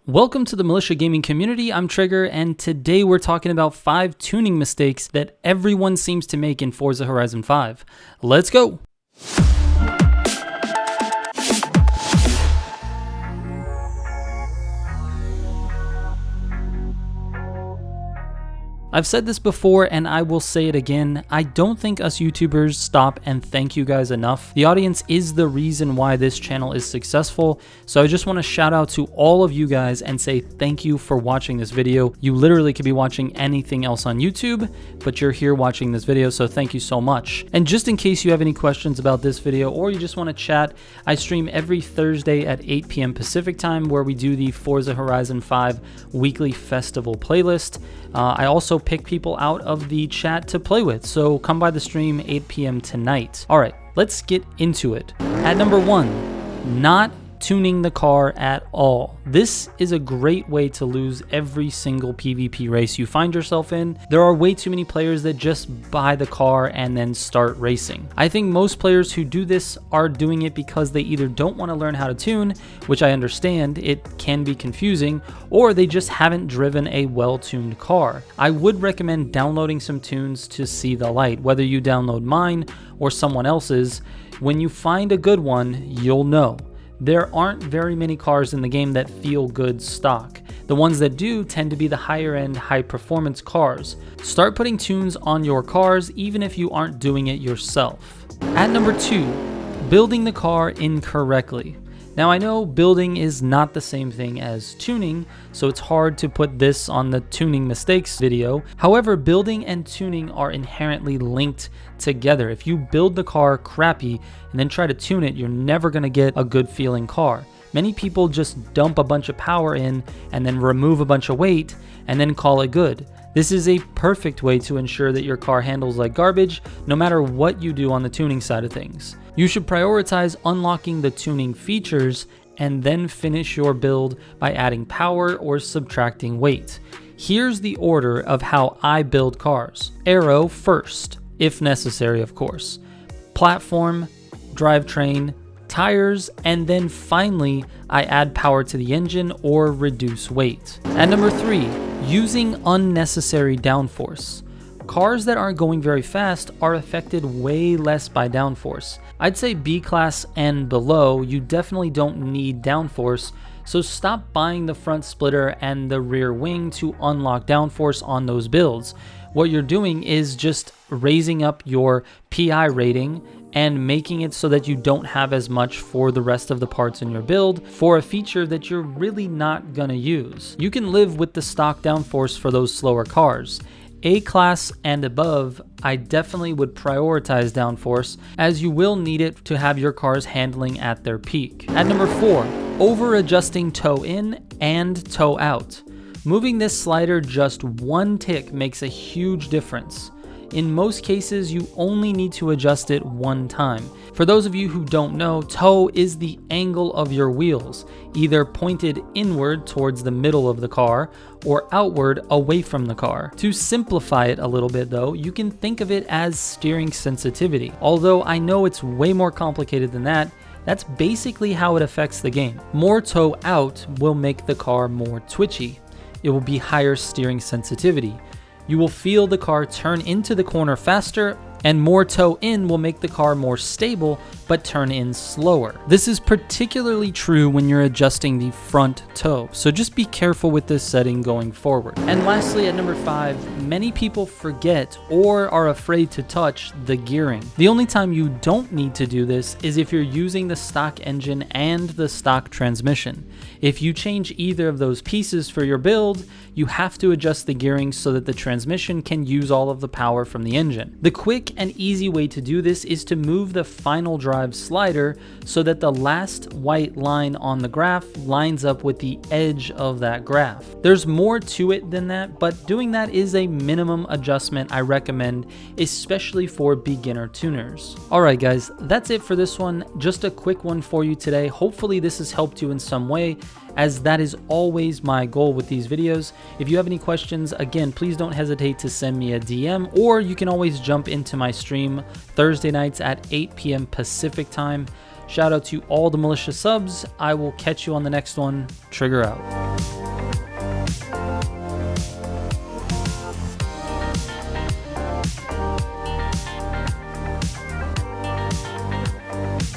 Welcome to the Militia Gaming community. I'm Trigger, and today we're talking about 5 tuning mistakes that everyone seems to make in Forza Horizon 5. Let's go! I've said this before and I will say it again, I don't think us YouTubers stop and thank you guys enough. The audience is the reason why this channel is successful, so I just want to shout out to all of you guys and say thank you for watching this video. You literally could be watching anything else on YouTube, but you're here watching this video, so thank you so much. And just in case you have any questions about this video or you just want to chat, I stream every Thursday at 8 p.m. Pacific time where we do the Forza Horizon 5 weekly festival playlist. I also pick people out of the chat to play with, so come by the stream 8 p.m. tonight. All right, let's get into it. At number 1, not tuning the car at all. This is a great way to lose every single PvP race you find yourself in. There are way too many players that just buy the car and then start racing. I think most players who do this are doing it because they either don't want to learn how to tune, which I understand, it can be confusing, or they just haven't driven a well-tuned car. I would recommend downloading some tunes to see the light, whether you download mine or someone else's. When you find a good one, you'll know. There aren't very many cars in the game that feel good stock. The ones that do tend to be the higher end, high performance cars. Start putting tunes on your cars even if you aren't doing it yourself. At number 2, building the car incorrectly. Now I know building is not the same thing as tuning, so it's hard to put this on the tuning mistakes video. However, building and tuning are inherently linked together. If you build the car crappy and then try to tune it, you're never going to get a good feeling car. Many people just dump a bunch of power in and then remove a bunch of weight and then call it good. This is a perfect way to ensure that your car handles like garbage no matter what you do on the tuning side of things. You should prioritize unlocking the tuning features and then finish your build by adding power or subtracting weight. Here's the order of how I build cars. Aero first, if necessary of course. Platform, drivetrain, tires, and then finally I add power to the engine or reduce weight. At number 3, using unnecessary downforce. Cars that aren't going very fast are affected way less by downforce. I'd say B class and below, you definitely don't need downforce, so stop buying the front splitter and the rear wing to unlock downforce on those builds. What you're doing is just raising up your PI rating and making it so that you don't have as much for the rest of the parts in your build for a feature that you're really not gonna use. You can live with the stock downforce for those slower cars. A class and above, I definitely would prioritize downforce as you will need it to have your cars handling at their peak. At number 4, over adjusting toe in and toe out. Moving this slider just one tick makes a huge difference. In most cases, you only need to adjust it one time. For those of you who don't know, toe is the angle of your wheels, either pointed inward towards the middle of the car or outward away from the car. To simplify it a little bit though, you can think of it as steering sensitivity. Although I know it's way more complicated than that, that's basically how it affects the game. More toe out will make the car more twitchy. It will be higher steering sensitivity. You will feel the car turn into the corner faster, and more toe in will make the car more stable but turn in slower. This is particularly true when you're adjusting the front toe, so just be careful with this setting going forward. And lastly, at number 5, many people forget or are afraid to touch the gearing. The only time you don't need to do this is if you're using the stock engine and the stock transmission. If you change either of those pieces for your build, you have to adjust the gearing so that the transmission can use all of the power from the engine. The quick and easy way to do this is to move the final drive slider so that the last white line on the graph lines up with the edge of that graph. There's more to it than that, but doing that is a minimum adjustment I recommend, especially for beginner tuners. Alright guys, that's it for this one. Just a quick one for you today. Hopefully this has helped you in some way, as that is always my goal with these videos. If you have any questions, again, please don't hesitate to send me a DM, or you can always jump into my stream Thursday nights at 8 p.m. Pacific time. Shout out to all the Militia subs. I will catch you on the next one. Trigger out.